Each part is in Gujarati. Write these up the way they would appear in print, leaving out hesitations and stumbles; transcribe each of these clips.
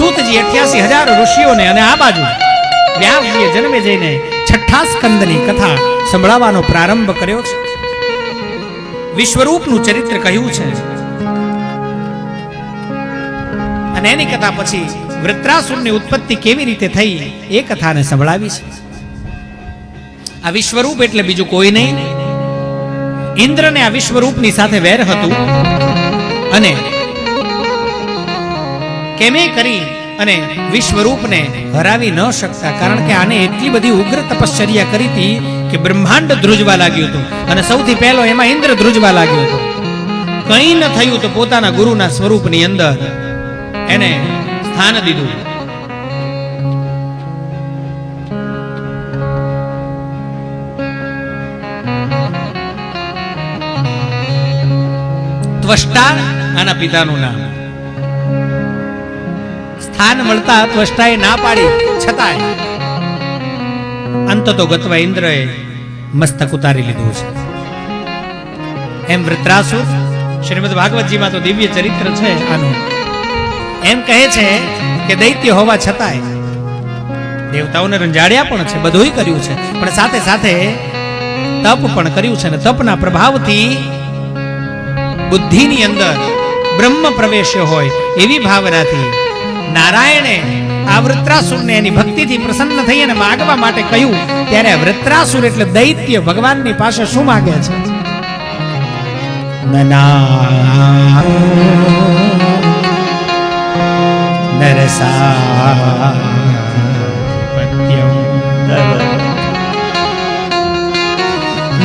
સૂતજી 88,000 ઋષિઓને અને આ બાજુ વ્યાસજીએ જન્મે જઈને છઠ્ઠા સ્કંદની કથા સંભળાવવાનો પ્રારંભ કર્યો છે. વિશ્વરૂપનું ચરિત્ર કહ્યું છે અને એની કથા પછી વૃત્રાસુરની ઉત્પત્તિ કેવી રીતે થઈ એ કથાને સંભળાવી છે. આ વિશ્વરૂપ એટલે બીજું કોઈ નહીં. ઇન્દ્રને આ વિશ્વરૂપની સાથે વેર હતું અને કેમે કરી અને વિશ્વરૂપને હરાવી ન શકતા, કારણ કે આને એટલી બધી ઉગ્ર તપશ્ચર્યા કરી હતી કે બ્રહ્માંડ ધ્રુજવા લાગ્યું હતું અને સૌથી પહેલો એમાં ઇન્દ્ર ધ્રુજવા લાગ્યો હતો. કંઈ ન થયું તો પોતાના ગુરુના સ્વરૂપની અંદર એને સ્થાન દીધું. ત્વષ્ટા આના પિતાનું નામ. સ્થાન મળતા ત્વષ્ટાએ ના પાડી છતાંય અંત તો ગતવા ઇન્દ્રએ મસ્તક ઉતારી લીધું છે. એમ વૃત્રાસુર, શ્રીમદ ભાગવતજીમાં તો દિવ્ય ચરિત્ર છે આનું. એમ કહે છે કે દૈત્ય હોવા છતાંય દેવતાઓને રંજાડ્યા પણ છે, બધુંય કર્યું છે, પણ સાથે સાથે તપ પણ કર્યું છે. અને તપના પ્રભાવથી બુદ્ધિની અંદર બ્રહ્મ પ્રવેશ્ય હોય એવી ભાવનાથી નારાયણે આ વૃત્રાસુરને એની ભક્તિથી પ્રસન્ન થઈ અને માગવા માટે કહ્યું. ત્યારે વૃત્રાસુર એટલે દૈત્ય ભગવાનની પાસે શું માગે છે?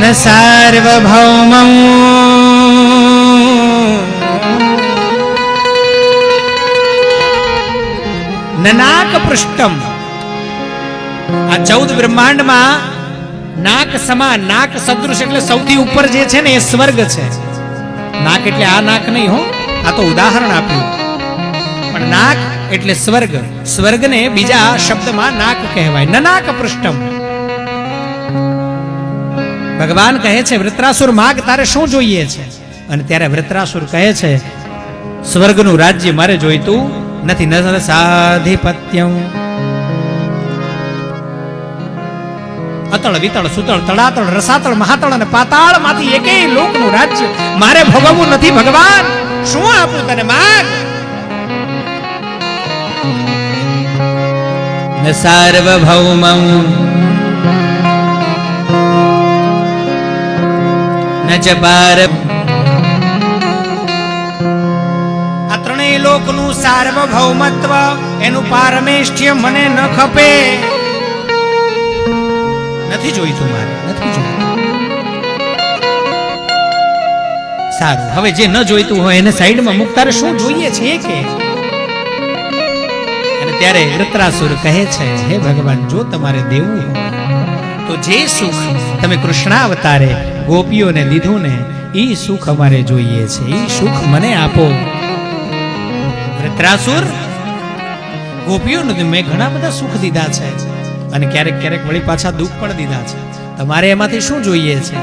ન સાર્વભૌમં નાક પૃષ્ઠમ. આ 14 બ્રહ્માંડમાં નાક સમાન, નાક સદૃશ એટલે સૌથી ઉપર જે છે ને એ સ્વર્ગ છે. નાક એટલે આ નાક નહીં હો, આ તો ઉદાહરણ આપ્યું. પણ નાક એટલે સ્વર્ગ. સ્વર્ગને બીજા શબ્દમાં નાક કહેવાય. નાક પૃષ્ઠમ. ભગવાન કહે છે વૃત્રાસુર માગ, તારે શું જોઈએ છે? અને ત્યારે વૃત્રાસુર કહે છે સ્વર્ગનું રાજ્ય મારે જોઈતું નથી. નર સાધિપત્યમ. અતળ વિતળ સુતળ તળાતળ રસાતળ મહાતળ અને પાતાળ માંથી એકેય લોકનું રાજ્ય મારે ભોગવવું નથી. ભગવાન શું આપું તને? માગ. ન સાર્વભૌમં ન ચ પાર. આ ત્રણેય લોકનું સાર્વભૌમત્વ, એનું પારમેષ્ઠ્ય મને ન ખપે. નથી જોઈતું મારે, નથી જોઈતું. સારું, હવે જે ન જોઈતું હોય એને સાઈડમાં મૂક. તારે શું જોઈએ છે કે? અને ત્યારે વૃત્રાસુર કહે છે હે ભગવાન, જો તમારે દેવું હોય તો જે સુખ તમે કૃષ્ણાવતારે ગોપીઓને દીધું ને ઈ સુખ અમારે જોઈએ છે. ઈ સુખ મને આપો. વૃત્રાસુર, ગોપીઓને મેં ઘણા બધા સુખ દીધા છે અને ક્યારેક ક્યારેક વળી પાછા દુઃખ પણ દીધા છે. તમારે એમાંથી શું જોઈએ છે?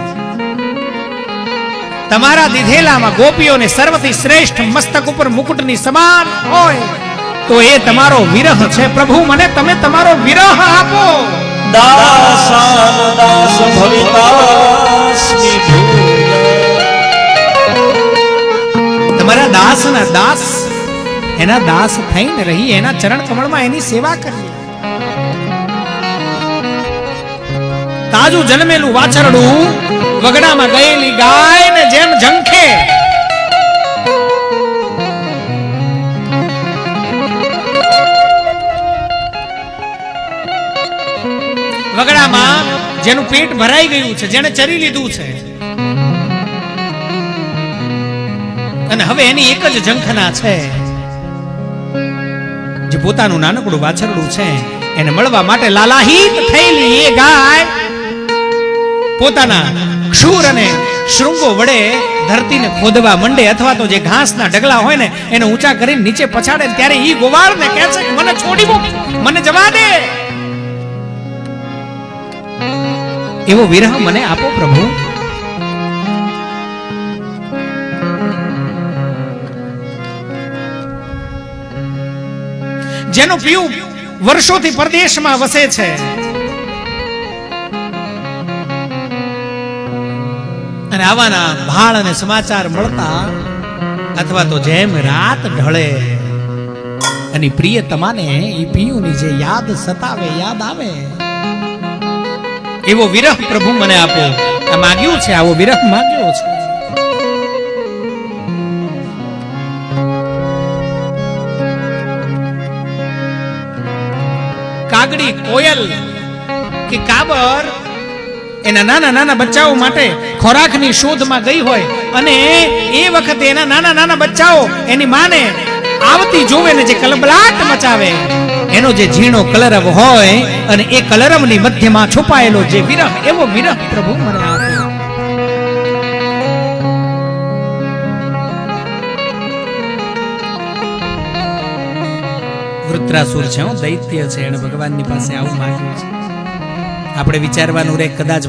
તમારા દીધેલામાં ગોપીઓને સર્વથી શ્રેષ્ઠ મસ્તક ઉપર મુકુટની સમાન હોય તો એ તમારો વિરહ છે. પ્રભુ, મને તમે તમારો વિરહ આપો. દાસાન દાસ ભવિતાસ્મિ તમારા દાસના દાસ, એના દાસ થઈને રહી, એના ચરણ કમળમાં એની સેવા કરીએ. તાજું જન્મેલું વાછરડું વગડામાં ગયેલી ગાયને જેમ ઝંખે, વગડામાં જેનું પેટ ભરાઈ ગયું છે, જેને ચરી લીધું છે અને હવે એની એક જ ઝંખના છે, જે પોતાનું નાનકડું વાછરડું છે એને મળવા માટે લાલાહિત થયેલી એ ગાય પોતાના ક્ષુર અને શૃંગો વડે ધરતીને ખોદવા મંડે, અથવા તો જે ઘાસના ઢગલા હોય ને એને ઊંચા કરીને નીચે પછાડે. ત્યારે ઈ ગોવાળને કહે છે કે મને છોડી મૂક, મને જવા દે. એવો વિરહ મને આપો પ્રભુ. જેનો પિયુ વર્ષોથી પરદેશમાં વસે છે, અને આવાના ભાળ અને સમાચાર મળતા અથવા તો જેમ રાત ઢળે અને પ્રિય તમાને ઈ પિયુની જે યાદ સતાવે, યાદ આવે, એવો વિરહ પ્રભુ મને આપો. આ માગ્યું છે, આવો વિરહ માગ્યો છે. કાગડી, કોયલ કે કાબર એના નાના નાના બચ્ચાઓ માટે ખોરાકની શોધમાં ગઈ હોય અને એ વખતે એના નાના નાના બચ્ચાઓ એની માને આવતી જોવે ને જે કલબલાટ મચાવે, એનો જે ઝીણો કલરવ હોય અને એ કલરવની મધ્યમાં છુપાયેલો જે વિરહ, એવો વિરહ પ્રભુ મને આપ્યો. વૃત્રાસુર છે, દૈત્ય છે, એને ભગવાનની પાસે આવું માંગ્યું છે. આપણે વિચારવાનું રે કદાચ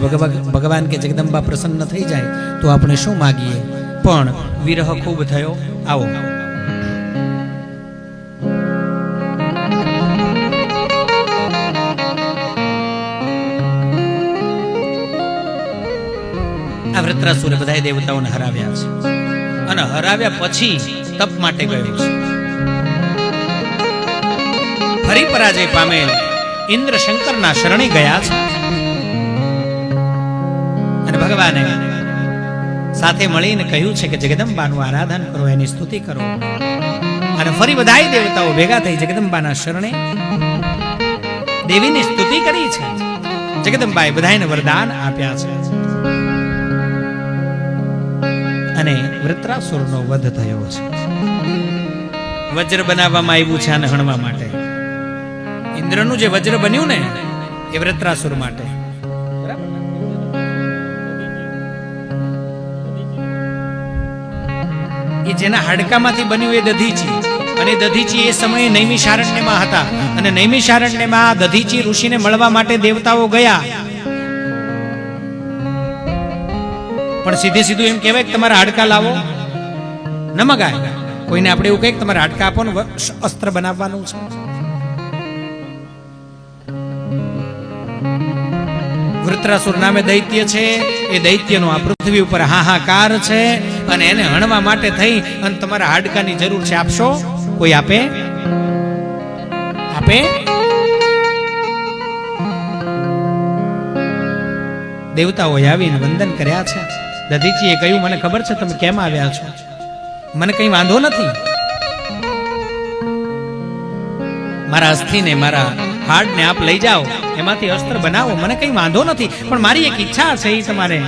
ભગવાન કે જગદંબા પ્રસન્ન થઈ જાય તો આપણે શું માગીએ, પણ વિરહ ખૂબ થયો. આવો આ વૃત્રાસુરે બધા દેવતાઓને હરાવ્યા છે અને હરાવ્યા પછી તપ માટે ગયો છે. ફરી પરાજય પામેલ ઇન્દ્ર શંકરના શરણે ગયા છે અને ભગવાને સાથે મળીને કહ્યું છે કે જગદંબાનું આરાધન કરો, એની સ્તુતિ કરો. અને ફરી બધાય દેવતાઓ ભેગા થઈ જગદંબાના શરણે દેવીની સ્તુતિ કરી છે. જગદંબાએ બધાને વરદાન આપ્યા છે અને વૃત્રાસુરનો વધ થયો છે. વજ્ર બનાવવામાં આવ્યું છે આને હણવા માટે. ઇન્દ્રનું જે વજ્ર બન્યું ને એ વૃત્રાસુર માટે. એ જેના હાડકામાંથી બન્યું એ દધીચી, અને દધીચી એ સમયે નૈમિષારણ્યમાં હતા અને નૈમિષારણ્યમાં દધીચી ઋષિને મળવા માટે દેવતાઓ ગયા. પણ સીધે સીધું એમ કહેવાય કે તમારા હાડકા લાવો, ન મગાય. કોઈને આપણે એવું કહે કે તમારા હાડકા આપો ને અસ્ત્ર બનાવવાનું છે. વૃત્રાસુર નામે દૈત્ય છે, એ દૈત્યનો આ પૃથ્વી ઉપર હાહાકાર છે અને એને હણવા માટે થઈ અને તમારા હાડકાની જરૂર છે. આપશો? કોઈ આપે? આપે? દેવતાઓએ આવીને વંદન કર્યા છે. દધીચીએ કહ્યું, મને ખબર છે તમે કેમ આવ્યા છો, મને કઈ વાંધો નથી. મારા અસ્થિને, મારા હાડને આપ લઈ જાઓ, એમાંથી અસ્ત્ર બનાવો, મને કઈ વાંધો નથી. પણ મારી એક ઈચ્છા છે, એ તમારે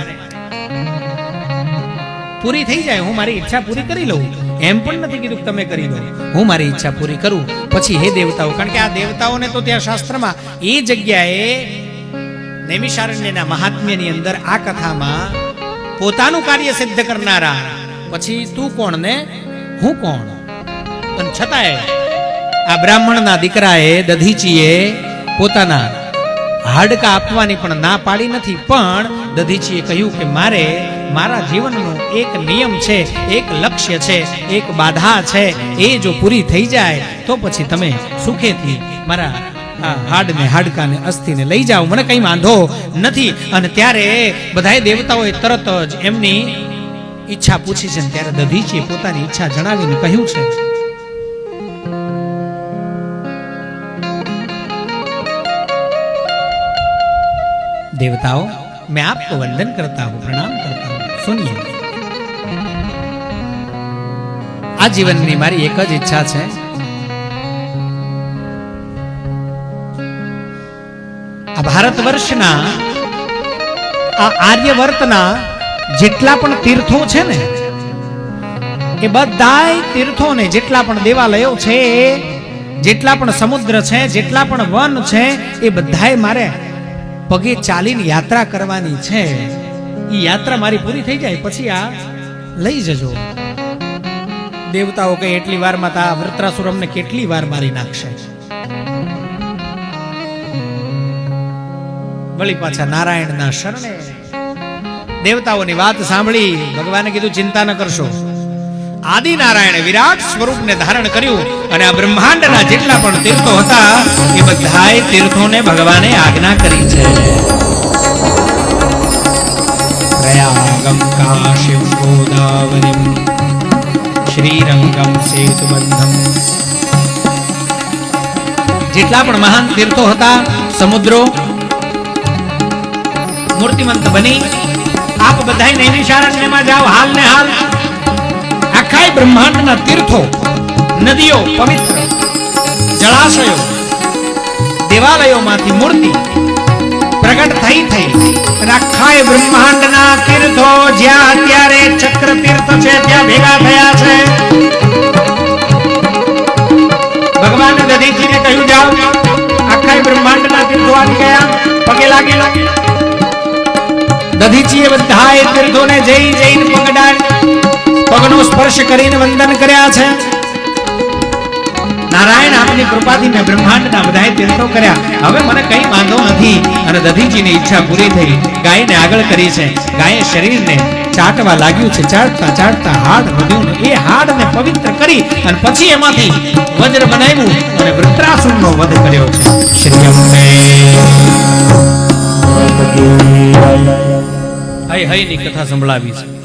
પૂરી થઈ જાય. હું મારી ઈચ્છા પૂરી કરી લઉં. એમ પણ નથી કીધું કે તમે કરી દો, હું મારી ઈચ્છા પૂરી કરું. પછી હે દેવતાઓ, કારણ કે આ દેવતાઓને તો ત્યાં શાસ્ત્રમાં એ જગ્યાએ નૈમિષારણ્યના મહાત્મ્યની અંદર આ કથામાં પોતાનું કાર્ય સિદ્ધ કરનારા, પછી તું કોણ ને હું કોણ. પણ છતાંય આ બ્રાહ્મણના દીકરાએ દધીચીએ પોતાના હાડકા આપવાની પણ ના પાડી નથી. પણ દધીચીએ કહ્યું કે મારે મારા જીવનનો એક નિયમ છે, એક લક્ષ્ય છે, એક બાધા છે, એ જો પૂરી થઈ જાય તો પછી તમે સુખેથી મારા હાડને, હાડકાને, અસ્થિને લઈ જાઓ, મને કઈ વાંધો નથી. અને ત્યારે બધાય દેવતાઓએ તરત જ એમની ઈચ્છા પૂછી છે. ત્યારે દધીચીએ પોતાની ઈચ્છા જણાવીને કહ્યું છે, देवताओं, मैं आपको वंदन करता हूं, प्रणाम करता हूं. सुनिए, आ जीवन में मारी एक ज इच्छा है, आ भारतवर्षना आ आर्यवर्तना जेटला पण तीर्थो छे ने ए बधाय तीर्थों ने जेटला पण देवालयो छे, जेटला पण समुद्र छे, जेटला पण वन छे, ए बधाय मारे पगे चालीने यात्रा करवानी छे. ई यात्रा मारी पूरी थई जाए पछी आ लई जजो. देवताओं कहे एटली वार में ता वृत्रासुर अमने केटली वार मारी नाखशे. वળી पाछा नारायणना शरणे देवताओनी वात सांभળી भगवाने कीधुं चिंता न करशो, આદિનારાયણે વિરાટ સ્વરૂપને ધારણ કર્યું અને આ બ્રહ્માંડના જેટલા પણ તીર્થો હતા એ બધાય તીર્થોને ભગવાને આજ્ઞા કરી છે. પ્રયાગમ કાશીમ ગોદાવરીમ શ્રીરંગમ સેતુબંધમ, જેટલા પણ મહાન તીર્થો હતા, સમુદ્રો મૂર્તિમંત બની આપ બધાય નૈમિષારણ્યમાં જાઓ, હાલ ને હાલ આખાય બ્રહ્માંડના તીર્થો, નદીઓ, પવિત્ર જળાશયો, દેવાલયોમાંથી મૂર્તિ પ્રગટ થઈ અને આખાય બ્રહ્માંડના તીર્થો જ્યાં અત્યારે ચક્ર તીર્થ છે ત્યાં ભેગા થયા છે. ભગવાને દધીજીને કહ્યું જાઓ, આખાય બ્રહ્માંડના તીર્થો આવી ગયા, પગે લાગેલા. દધીજીએ બધાય તીર્થોને જઈને પગનો સ્પર્શ કરીને વંદન કર્યા છે. નારાયણ આપની કૃપાથી મેં બ્રહ્માંડના બધાય તીર્થો કર્યા, હવે મને કઈ વાંધો નથી. અને દધીજીની ઈચ્છા પૂરી થઈ. ગાયને આગળ કરી છે. ગાયે શરીરને ચાટવા લાગ્યું છે. ચાટતા હાડ વધ્યું. એ હાડને પવિત્ર કરી અને પછી એમાંથી વજ્ર બનાવ્યું અને વૃત્રાસુરનો વધ કર્યો છે. શ્રી અંબે હૈ હૈની કથા સંભળાવી છે.